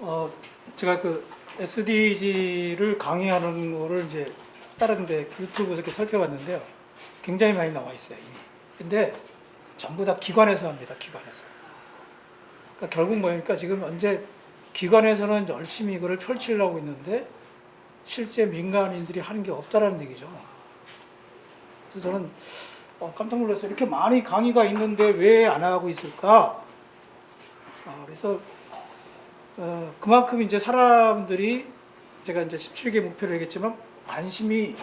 어, 제가 그 SDG를 강의하는 거를 이제 다른 데 유튜브에서 이렇게 살펴봤는데요. 굉장히 많이 나와 있어요, 이미. 근데 전부 다 기관에서 합니다, 기관에서. 그러니까 결국 뭐니까 지금 현재 기관에서는 열심히 이거를 펼치려고 있는데 실제 민간인들이 하는 게 없다라는 얘기죠. 그래서 저는 깜짝 놀랐어요. 이렇게 많이 강의가 있는데 왜 안 하고 있을까? 그래서 그만큼 이제 사람들이 제가 이제 17개 목표를 얘기했지만 관심이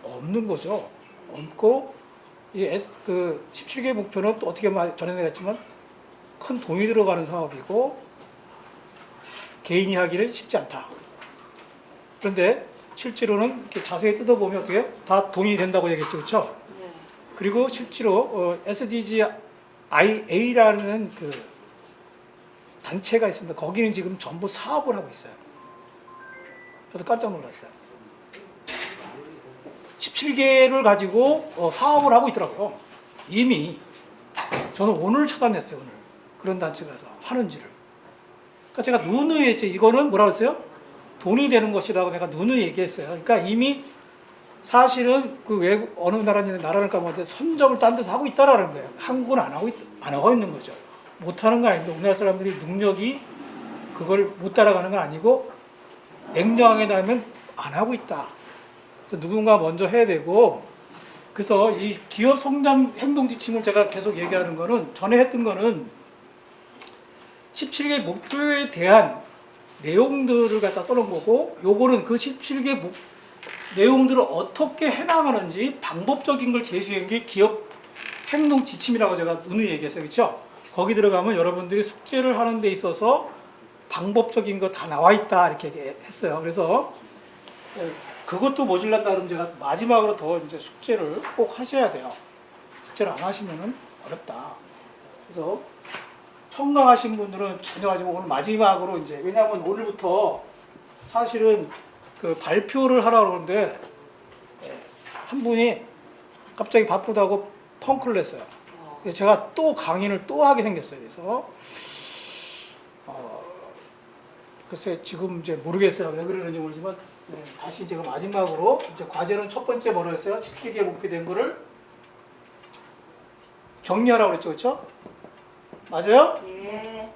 없는 거죠. 없고 그 17개 목표는 또 어떻게 전에 얘기했지만 큰 돈이 들어가는 사업이고 개인이 하기는 쉽지 않다. 그런데 실제로는 이렇게 자세히 뜯어보면 어떻게 다 돈이 된다고 얘기했죠, 그렇죠? 네. 그리고 실제로 SDGIA라는 그 단체가 있습니다. 거기는 지금 전부 사업을 하고 있어요. 저도 깜짝 놀랐어요. 17개를 가지고 사업을 하고 있더라고요. 이미 저는 오늘 찾아냈어요. 오늘 그런 단체가 하는지를. 그러니까 제가 누누이 했죠. 이거는 뭐라고 했어요? 돈이 되는 것이라고 내가 누누이 얘기했어요. 그러니까 이미 사실은 그 외국 어느 나라를 까먹었는데 선점을 딴 데서 하고 있다라는 거예요. 한국은 안 하고 있는 거죠. 못하는 거 아닙니다. 우리나라 사람들이 능력이 그걸 못 따라가는 건 아니고 냉정하게 나면 안 하고 있다. 그래서 누군가 먼저 해야 되고, 그래서 이 기업 성장 행동 지침을 제가 계속 얘기하는 거는 전에 했던 거는 17개 목표에 대한 내용들을 갖다 써놓은 거고, 요거는 그 17개 내용들을 어떻게 해나가는지 방법적인 걸 제시한 게 기업 행동 지침이라고 제가 누누이 얘기했어요. 그렇죠? 거기 들어가면 여러분들이 숙제를 하는 데 있어서 방법적인 거 다 나와 있다 이렇게 했어요. 그래서 그것도 모질란다 그러면 제가 마지막으로 더 이제 숙제를 꼭 하셔야 돼요. 숙제를 안 하시면은 어렵다. 그래서 청강하신 분들은 전혀 가지고 오늘 마지막으로 이제, 왜냐하면 오늘부터 사실은 그 발표를 하라고 그러는데 한 분이 갑자기 바쁘다고 펑크를 냈어요. 제가 또 강의를 또 하게 생겼어요. 그래서 글쎄 지금 이제 모르겠어요. 왜 그러는지 모르지만 다시 제가 마지막으로 이제 과제는 첫 번째 뭐라 했어요? 17개 목표된 거를 정리하라고 그랬죠. 그렇죠? 맞아요? 예.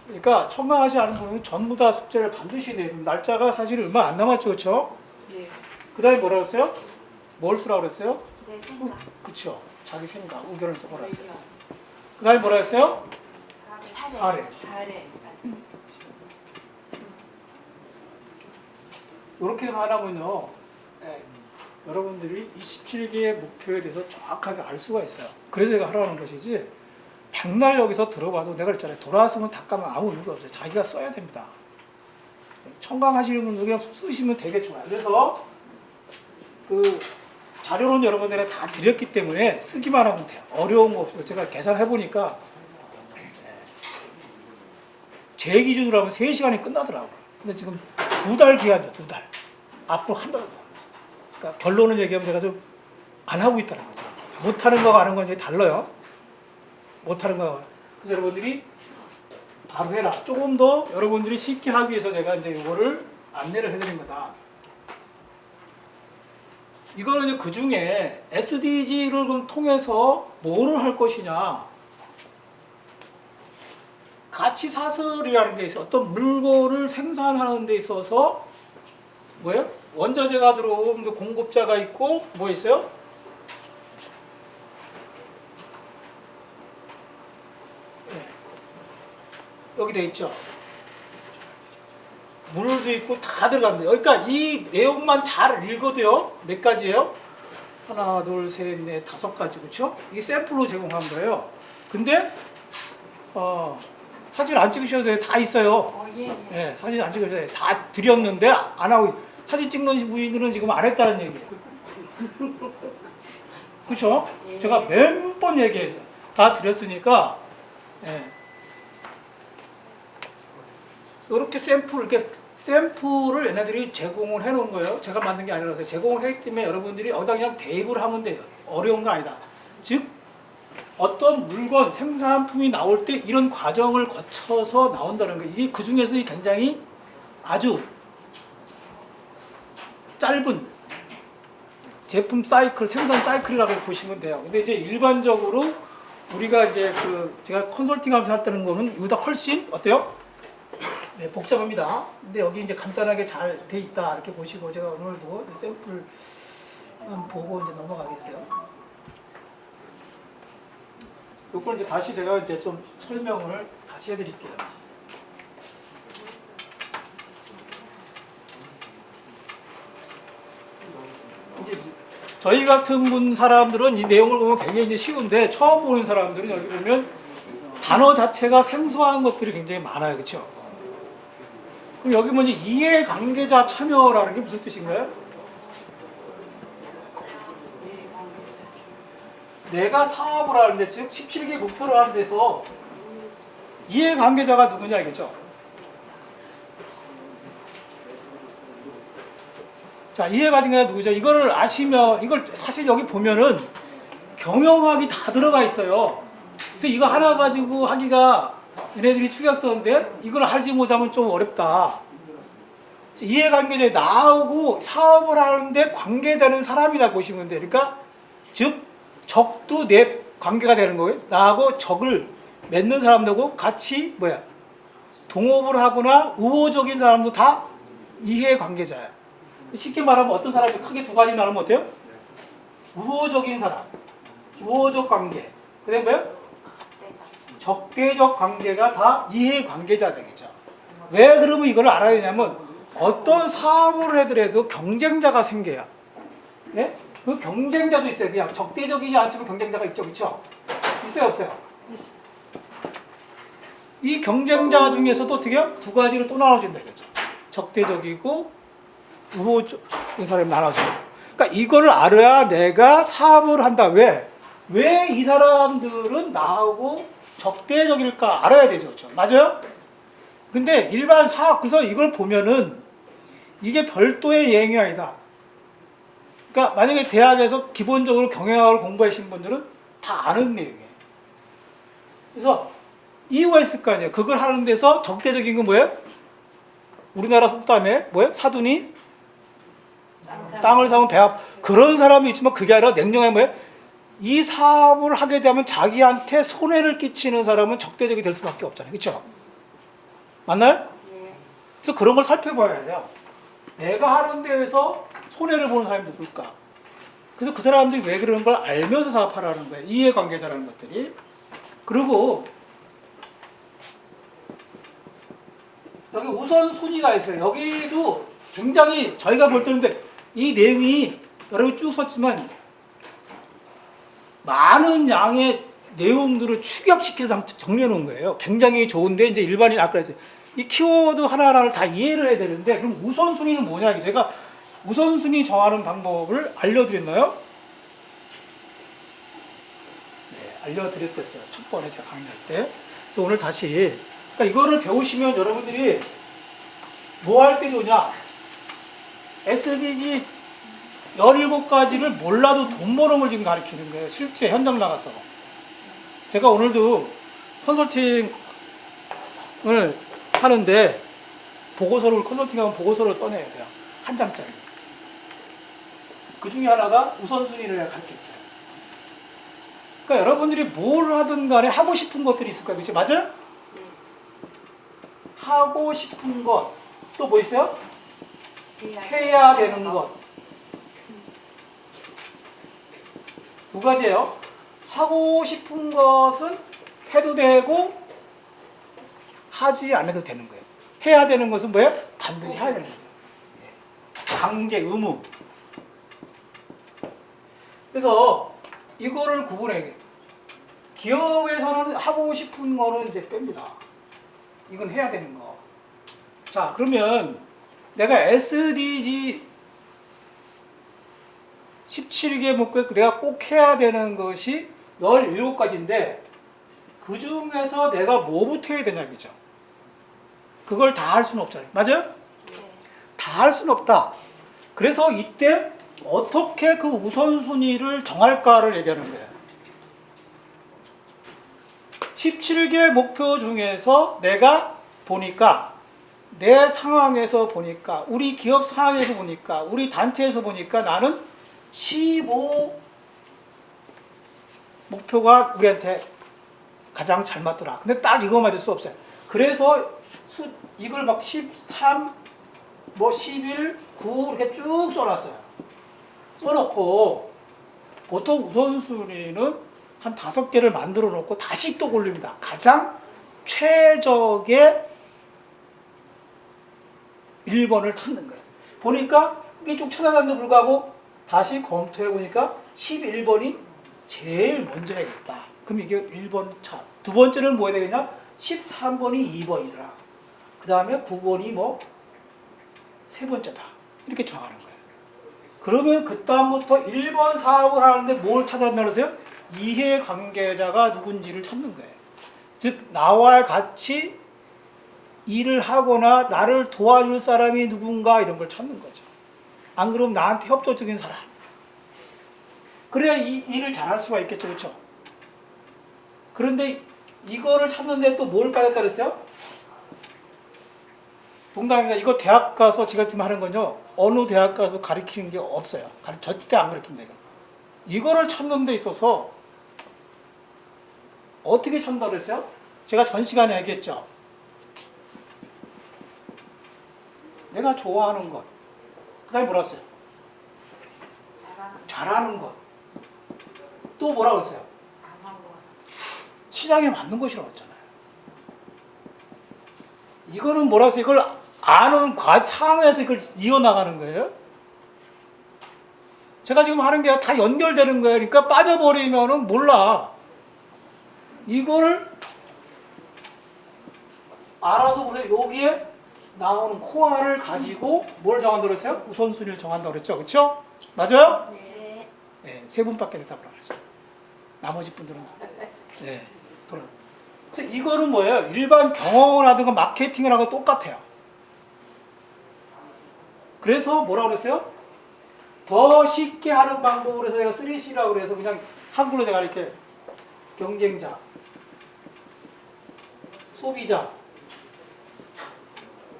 그러니까 청강하지 않은 분은 전부 다 숙제를 반드시 내야 됩니다. 날짜가 사실 얼마 안 남았죠. 그렇죠? 예. 그 다음에 뭐라 그랬어요? 뭘 쓰라고 그랬어요? 내 생각. 그렇죠. 자기 생각, 의견을 써보라 그랬어요. 의견. 그 다음에 뭐라 그랬어요? 사례. 사례. 이렇게 말하면요, 여러분들이 이 17개의 목표에 대해서 정확하게 알 수가 있어요. 그래서 제가 하라는 것이지, 백날 여기서 들어봐도 내가 그랬잖아요. 돌아서면 닦아면 아무 의미가 없어요. 자기가 써야 됩니다. 청강하시는 분들 그냥 쓰시면 되게 좋아요. 그래서 그 자료는 여러분들이 다 드렸기 때문에 쓰기만 하면 돼요. 어려운 거 없어요. 제가 계산해 보니까 제 기준으로 하면 3시간이 끝나더라고요. 근데 지금 2달 기간이죠. 2달. 앞으로 한 달. 그러니까 결론을 얘기하면 제가 좀 안 하고 있다는 거죠. 못하는 거가 아는 건 이제 달라요. 못하는 거가. 그래서 여러분들이 바로 해라. 조금 더 여러분들이 쉽게 하기 위해서 제가 이제 이거를 안내를 해드린 거다. 이거는 이제 그 중에 SDG를 그럼 통해서 뭐를 할 것이냐. 가치 사슬이라는 게 있어요. 어떤 물건을 생산하는 데 있어서 뭐예요? 원자재가 들어오면 공급자가 있고 뭐 있어요? 네. 여기 돼 있죠. 물도 있고 다 들어간대요. 그러니까 이 내용만 잘 읽어도요. 몇 가지예요? 하나, 둘, 셋, 넷, 5가지. 그렇죠? 이게 샘플로 제공한 거예요. 근데 사진 안 찍으셔도 돼요. 다 있어요. 예. 네, 사진 안 찍으셔도 돼요. 다 드렸는데 안 하고 사진 찍는 분들은 지금 안 했다는 얘기예요. 그렇죠? 예. 제가 몇 번 얘기해서 다 드렸으니까 이렇게 샘플을 얘네들이 제공을 해놓은 거예요. 제가 만든 게 아니라서 제공을 했기 때문에 여러분들이 그냥 대입을 하면 돼요. 어려운 거 아니다. 즉 어떤 물건, 생산품이 나올 때 이런 과정을 거쳐서 나온다는 거. 이게 그 중에서도 굉장히 아주 짧은 제품 사이클, 생산 사이클이라고 보시면 돼요. 근데 이제 일반적으로 우리가 이제 제가 컨설팅 하면서 할 때는 거는 이보다 훨씬 어때요? 네, 복잡합니다. 근데 여기 이제 간단하게 잘 돼 있다 이렇게 보시고 제가 오늘도 샘플 보고 이제 넘어가겠어요. 이걸 이제 다시 제가 이제 좀 설명을 다시 해드릴게요. 이제 저희 같은 분 사람들은 이 내용을 보면 굉장히 이제 쉬운데 처음 보는 사람들은 여기 보면 단어 자체가 생소한 것들이 굉장히 많아요, 그렇죠? 그럼 여기 먼저 이해관계자 참여라는 게 무슨 뜻인가요? 내가 사업을 하는데, 즉 17개 목표를 하는 데서 이해관계자가 누구냐 이거죠. 자, 이해관계자가 누구죠? 이거를 아시면, 이걸 사실 여기 보면은 경영학이 다 들어가 있어요. 그래서 이거 하나 가지고 하기가 얘네들이 축약서인데 이걸 알지 못하면 좀 어렵다. 이해관계자에 나하고 사업을 하는데 관계되는 사람이다 보시면 돼. 그러니까 즉 적도 내 관계가 되는 거예요. 나하고 적을 맺는 사람들하고 같이 동업을 하거나 우호적인 사람도 다 이해관계자야. 쉽게 말하면 어떤 사람이 크게 두 가지 나누면 어때요? 우호적인 사람, 우호적 관계. 그 다음에 뭐예요? 적대적 관계가 다 이해관계자 되겠죠. 왜 그러면 이걸 알아야 되냐면 어떤 사업을 하더라도 경쟁자가 생겨야. 예? 그 경쟁자도 있어요. 그냥 적대적이지 않지만 경쟁자가 있죠. 그렇죠? 있어요, 없어요? 이 경쟁자 중에서도 어떻게 해요? 두 가지로 또 나눠진다 이거죠. 적대적이고 우호적인 사람이 나눠져요. 그러니까 이거를 알아야 내가 사업을 한다. 왜 이 사람들은 나하고 적대적일까 알아야 되죠. 그렇죠? 맞아요? 근데 일반 사업, 그래서 이걸 보면은 이게 별도의 예행이 아니다. 그러니까 만약에 대학에서 기본적으로 경영학을 공부하신 분들은 다 아는 내용이에요. 그래서 이유가 있을 거 아니에요. 그걸 하는 데서 적대적인 건 뭐예요? 우리나라 속담에 뭐예요? 사돈이 땅을 사면 배합. 그런 사람이 있지만 그게 아니라 냉정하게 뭐예요? 이 사업을 하게 되면 자기한테 손해를 끼치는 사람은 적대적이 될 수밖에 없잖아요. 그렇죠? 맞나요? 그래서 그런 걸 살펴봐야 돼요. 내가 하는 데에서 손해를 보는 사람이 누굴까? 그래서 그 사람들이 왜 그러는 걸 알면서 사업하라는 거예요. 이해관계자라는 것들이. 그리고 여기 우선순위가 있어요. 여기도 굉장히 저희가 볼 때는 이 내용이 여러분이 쭉 썼지만 많은 양의 내용들을 축약시켜서 정리해 놓은 거예요. 굉장히 좋은데 이제 일반인 아까 그랬어요. 이 키워드 하나하나를 다 이해를 해야 되는데 그럼 우선순위는 뭐냐? 제가 우선순위 정하는 방법을 알려드렸나요? 네, 알려드렸어요. 첫 번에 제가 강의할 때. 그래서 오늘 다시 그러니까 이거를 배우시면 여러분들이 뭐 할 때 좋냐? SDG 17가지를 몰라도 돈 버는 걸 지금 가르치는 거예요. 실제 현장 나가서. 제가 오늘도 컨설팅을 하는데 컨설팅하면 보고서를 써내야 돼요. 한 장짜리. 그 중에 하나가 우선순위를 가르쳤어요. 그러니까 여러분들이 뭘 하든 간에 하고 싶은 것들이 있을 거예요. 그렇죠? 맞아요? 하고 싶은 것. 또 뭐 있어요? 해야 되는 것. 두 가지예요. 하고 싶은 것은 해도 되고 하지 않아도 되는 거예요. 해야 되는 것은 뭐예요? 반드시 해야 되는 거예요. 강제, 의무. 그래서 이거를 구분해야 돼요. 기업에서는 하고 싶은 거는 이제 뺍니다. 이건 해야 되는 거. 자, 그러면 내가 SDG 17개 목표 내가 꼭 해야 되는 것이 17가지인데 그 중에서 내가 뭐부터 해야 되냐 그죠? 그걸 다 할 수는 없잖아요. 맞아요? 다 할 수는 없다. 그래서 이때 어떻게 그 우선순위를 정할까를 얘기하는 거예요. 17개 목표 중에서 내가 보니까 내 상황에서 보니까 우리 기업 상황에서 보니까 우리 단체에서 보니까 나는 15 목표가 우리한테 가장 잘 맞더라. 근데 딱 이거 맞을 수 없어요. 그래서 이걸 막 13, 뭐 11, 9 이렇게 쭉 써놨어요. 써놓고 보통 우선순위는 한 5개를 만들어 놓고 다시 또 올립니다. 가장 최적의 1번을 찾는 거예요. 보니까 이게 쭉 찾아놨는데 불구하고 다시 검토해 보니까 11번이 제일 먼저 해야겠다. 그럼 이게 1번 차. 두 번째는 뭐 해야 되겠냐? 13번이 2번이더라. 그 다음에 9번이 뭐 세 번째다. 이렇게 정하는 거예요. 그러면 그 다음부터 1번 사업을 하는데 뭘 찾아낸다 그러세요? 이해관계자가 누군지를 찾는 거예요. 즉 나와 같이 일을 하거나 나를 도와줄 사람이 누군가 이런 걸 찾는 거죠. 안 그러면 나한테 협조적인 사람. 그래야 이 일을 잘할 수가 있겠죠. 그렇죠? 그런데 이거를 찾는데 또 뭘 빠졌다 그랬어요? 농담입니다. 이거 대학 가서 제가 지금 하는 건요. 어느 대학 가서 가르치는 게 없어요. 절대 안 가르칩니다. 이거를 찾는 데 있어서 어떻게 찾는다 그랬어요? 제가 전 시간에 얘기했죠. 내가 좋아하는 것. 그 다음에 뭐라 했어요? 잘하는 것. 또 뭐라고 했어요? 시장에 맞는 것이라고 했잖아요. 이거는 뭐라고 했어요? 이걸 아는 상황에서 이걸 이어나가는 거예요. 제가 지금 하는 게 다 연결되는 거예요. 그러니까 빠져버리면은 몰라. 이거를 알아서 보세요. 여기에 나오는 코어를 가지고 뭘 정한다고 그랬어요? 우선순위를 정한다고 그랬죠. 그렇죠? 맞아요? 네. 네, 세 분밖에 대답을 안 하죠. 나머지 분들은 네, 돌아. 그래서 이거는 뭐예요? 일반 경영을 하든가 마케팅을 하고 똑같아요. 그래서 뭐라고 그랬어요? 더 쉽게 하는 방법으로 해서 제가 3C라고 그래서 그냥 한글로 제가 이렇게 경쟁자, 소비자,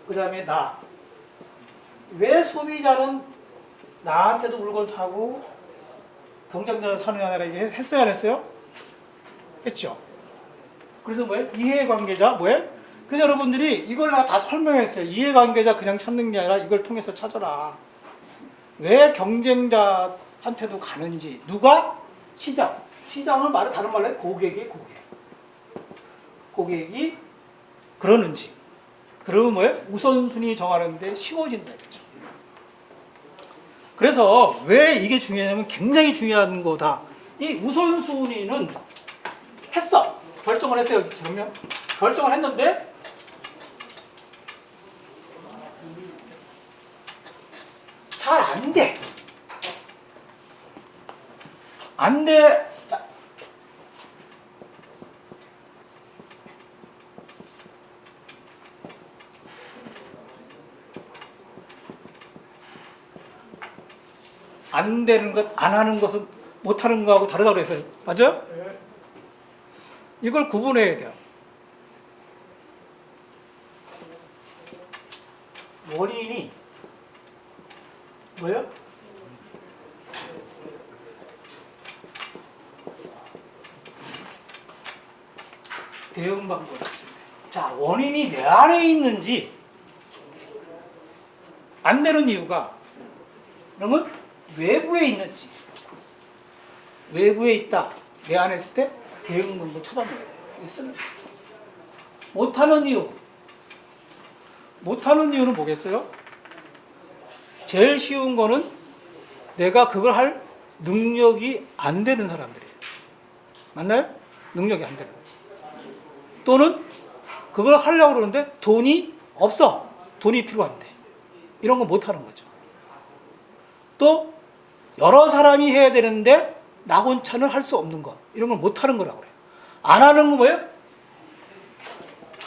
그 다음에 나. 왜 소비자는 나한테도 물건 사고 경쟁자는 사느냐 내가 이게 했어요 안 했어요? 했죠. 그래서 뭐예요? 이해관계자 뭐예요? 그래서 여러분들이 이걸 내가 다 설명했어요. 이해관계자 그냥 찾는 게 아니라 이걸 통해서 찾아라. 왜 경쟁자한테도 가는지. 누가? 시장. 시장을 다른 말로 고객이 고객이 그러는지. 그러면 뭐예요? 우선순위 정하는데 쉬워진다 이거죠. 그래서 왜 이게 중요하냐면 굉장히 중요한 거다. 이 우선순위는 했어. 결정을 했어요. 그러면 결정을 했는데 잘 안 돼. 안 돼. 안 되는 것, 안 하는 것은 못 하는 거하고 다르다고 그랬어요. 맞아요? 네. 이걸 구분해야 돼요. 원인이 뭐예요? 대응 방법이 있습니다. 자, 원인이 내 안에 있는지 안 되는 이유가 그러면 외부에 있는지. 외부에 있다. 내 안에 있을 때 대응 방법을 찾아내야 돼요. 쓰는 못하는 이유. 못하는 이유는 뭐겠어요? 제일 쉬운 거는 내가 그걸 할 능력이 안 되는 사람들이에요. 맞나요? 능력이 안 되는. 또는 그걸 하려고 그러는데 돈이 없어. 돈이 필요한데. 이런 거 못하는 거죠. 또 여러 사람이 해야 되는데 나 혼자는 할 수 없는 거. 이런 걸 못하는 거라고 그래요. 안 하는 거 뭐예요?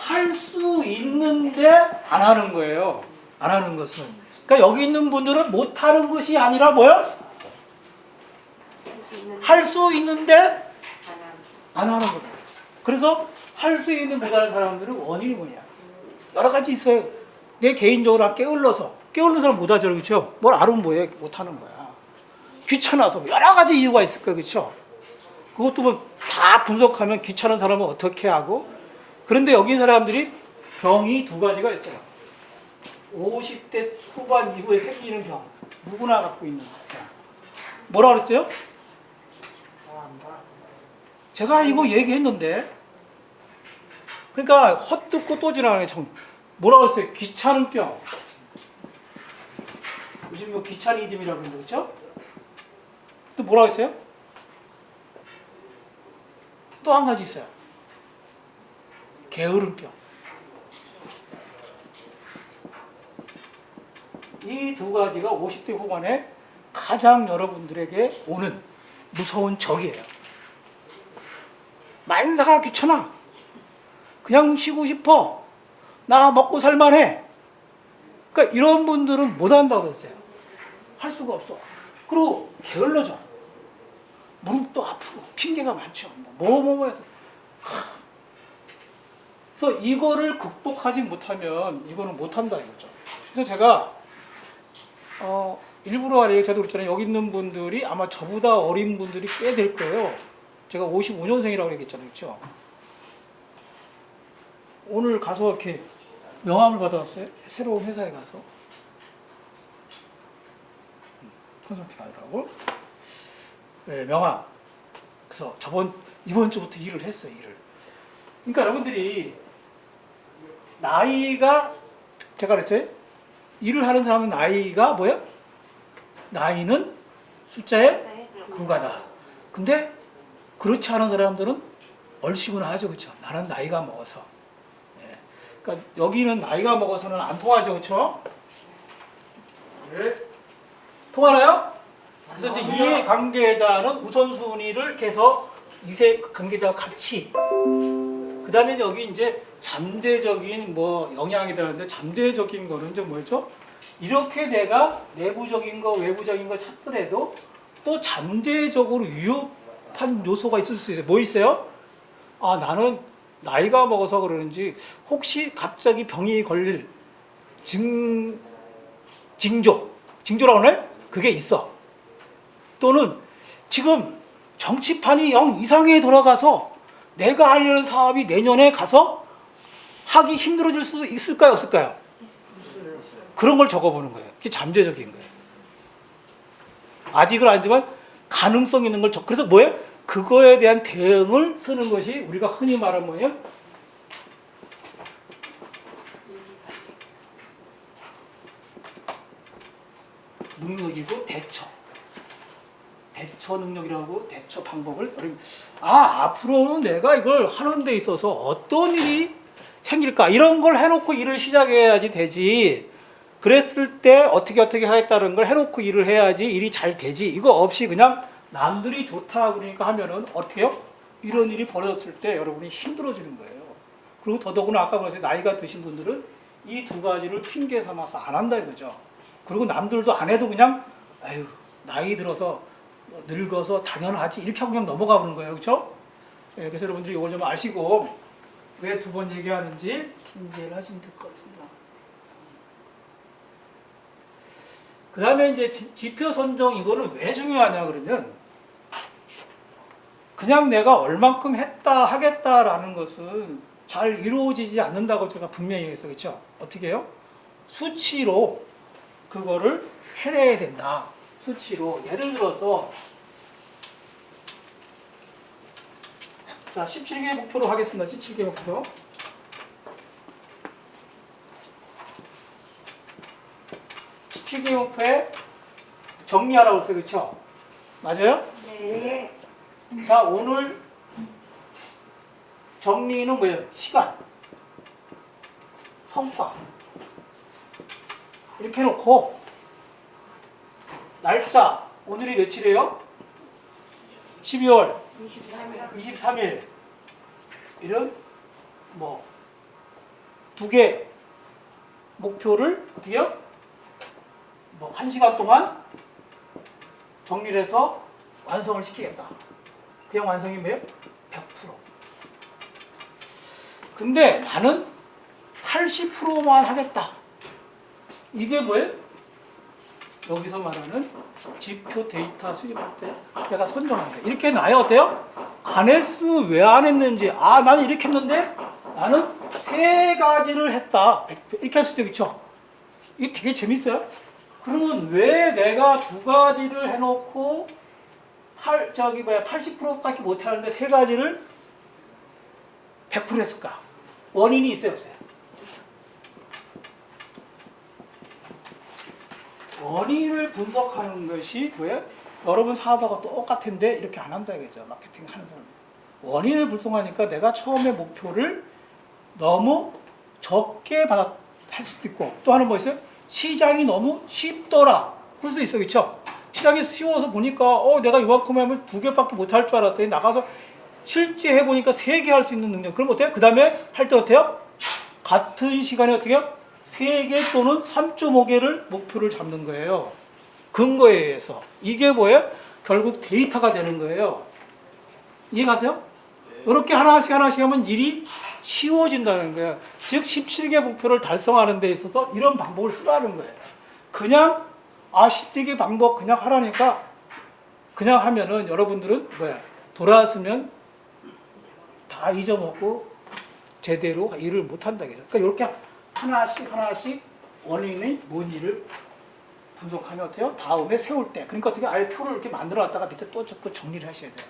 할 수 있는데 안 하는 거예요. 안 하는 것은. 그러니까 여기 있는 분들은 못하는 것이 아니라 뭐예요? 할 수 있는데 안 하는 거예요. 그래서 할 수 있는 못하는 사람들은 원인이 뭐냐? 여러 가지 있어요. 내 개인적으로 게을른 사람 못하죠, 그렇죠? 뭘 알으면 뭐해? 못하는 거야. 귀찮아서 여러 가지 이유가 있을 거예요, 그렇죠? 그것도 뭐 다 분석하면 귀찮은 사람은 어떻게 하고, 그런데 여기 사람들이 병이 두 가지가 있어요. 50대 후반 이후에 생기는 병, 누구나 갖고 있는 병. 뭐라 그랬어요? 제가 이거 얘기했는데, 그러니까 헛듣고 또 지나가네. 뭐라 그랬어요? 귀찮은 병. 요즘 이거 귀차니즘이라고 그러는데, 그렇죠? 또 뭐라 그랬어요? 또 한 가지 있어요. 게으름병. 이 두 가지가 50대 후반에 가장 여러분들에게 오는 무서운 적이에요. 만사가 귀찮아. 그냥 쉬고 싶어. 나 먹고 살만해. 그러니까 이런 분들은 못한다고 했어요. 할 수가 없어. 그리고 게을러져. 무릎도 아프고 핑계가 많죠. 뭐 해서. 그래서 이거를 극복하지 못하면 이거는 못한다 이거죠. 그래서 제가 일부러 아니에요. 저도 그렇잖아요. 여기 있는 분들이 아마 저보다 어린 분들이 꽤 될 거예요. 제가 55년생이라고 얘기했잖아요. 그렇죠? 오늘 가서 이렇게 명함을 받아왔어요. 새로운 회사에 가서. 컨설팅 하더라고. 네, 명함. 그래서 이번 주부터 일을 했어요. 일을. 그러니까 여러분들이 나이가, 제가 그랬죠? 일을 하는 사람은 나이가 뭐야? 나이는 숫자에 불과하다. 근데 그렇지 않은 사람들은 얼씨구나 하죠. 그렇죠? 나는 나이가 먹어서. 네. 그러니까 여기는 나이가 먹어서는 안 통하죠. 그렇죠? 네. 통하나요? 그래서 이제 이해관계자는 우선순위를 이렇게 해서 이세 관계자와 같이, 그 다음에 여기 이제 잠재적인 뭐 영향이 되는데, 잠재적인 거는 이제 뭐죠? 이렇게 내가 내부적인 거, 외부적인 거 찾더라도 또 잠재적으로 위협한 요소가 있을 수 있어요. 뭐 있어요? 아, 나는 나이가 먹어서 그러는지 혹시 갑자기 병이 걸릴 징조라고 하나요? 그게 있어. 또는 지금 정치판이 영 이상에 돌아가서 내가 하려는 사업이 내년에 가서 하기 힘들어질 수도 있을까요? 없을까요? 그런 걸 적어보는 거예요. 그게 잠재적인 거예요. 아직은 아니지만 가능성 있는 걸 그래서 뭐예요? 그거에 대한 대응을 쓰는 것이 우리가 흔히 말하는 뭐예요? 능력이고 대처 능력이라고 대처 방법을, 앞으로는 내가 이걸 하는 데 있어서 어떤 일이 생길까, 이런 걸 해놓고 일을 시작해야지 되지. 그랬을 때 어떻게 하겠다는 걸 해놓고 일을 해야지 일이 잘 되지. 이거 없이 그냥 남들이 좋다 그러니까 하면은 어떻게 해요? 이런 일이 벌어졌을 때 여러분이 힘들어지는 거예요. 그리고 더더구나 아까 말했어요. 나이가 드신 분들은 이 두 가지를 핑계 삼아서 안 한다 이거죠. 그리고 남들도 안 해도 그냥 아유, 나이 들어서 늙어서 당연하지 이렇게 하고 그냥 넘어가 보는 거예요. 그렇죠? 네, 그래서 여러분들이 이걸 좀 아시고 왜 두 번 얘기하는지 인지를 하시면 될 것 같습니다. 그 다음에 이제 지표 선정, 이거는 왜 중요하냐 그러면, 그냥 내가 얼만큼 하겠다라는 것은 잘 이루어지지 않는다고 제가 분명히 해서, 그렇죠? 어떻게 해요? 수치로 그거를 해내야 된다. 수치로. 예를 들어서 자, 17개 목표로 하겠습니다. 17개 목표. 17개 목표에 정리하라고 했어요. 그렇죠? 맞아요? 네. 자, 오늘 정리는 뭐예요? 시간, 성과. 이렇게 해놓고 날짜, 오늘이 며칠이에요? 12월 23일. 이런 뭐 두 개 목표를 어떻게 해요? 뭐 1시간 동안 정리를 해서 완성을 시키겠다. 그냥 완성이 뭐예요? 100%. 근데 나는 80%만 하겠다. 이게 뭐예요? 여기서 말하는 지표 데이터 수집할 때 내가 선정한 거예요. 이렇게 나요. 어때요? 안 했으면 왜 안 했는지. 아, 나는 이렇게 했는데 나는 세 가지를 했다. 이렇게 할 수 있죠. 이게 되게 재밌어요. 그러면 왜 내가 두 가지를 해놓고 80%밖에 못 하는데 세 가지를 100% 했을까? 원인이 있어요, 없어요? 원인을 분석하는 것이 뭐예요? 여러분 사업하고 똑같은데 이렇게 안 한다 이거죠. 마케팅 하는 사람. 원인을 분석하니까 내가 처음에 목표를 너무 적게 할 수도 있고, 또 하나는 뭐 있어요? 시장이 너무 쉽더라. 그럴 수도 있어, 그렇죠? 시장이 쉬워서 보니까 내가 이만큼 하면 2개밖에 못 할 줄 알았더니 나가서 실제 해보니까 3개 할 수 있는 능력. 그럼 어때요? 그 다음에 할 때 어때요? 같은 시간에 어떻게 해요? 3개 또는 3.5개를 목표를 잡는 거예요. 근거에 의해서. 이게 뭐예요? 결국 데이터가 되는 거예요. 이해가세요? 이렇게 하나씩 하면 일이 쉬워진다는 거예요. 즉 17개 목표를 달성하는 데 있어서 이런 방법을 쓰라는 거예요. 그냥 17개 방법 그냥 하라니까 그냥 하면은 여러분들은 돌아서면 다 잊어먹고 제대로 일을 못한다. 그러니까 이렇게 하나씩 원인이 뭔지를 분석하면 어때요? 다음에 세울 때. 그러니까 어떻게 아예 표를 이렇게 만들어 놨다가 밑에 또 정리를 하셔야 돼요.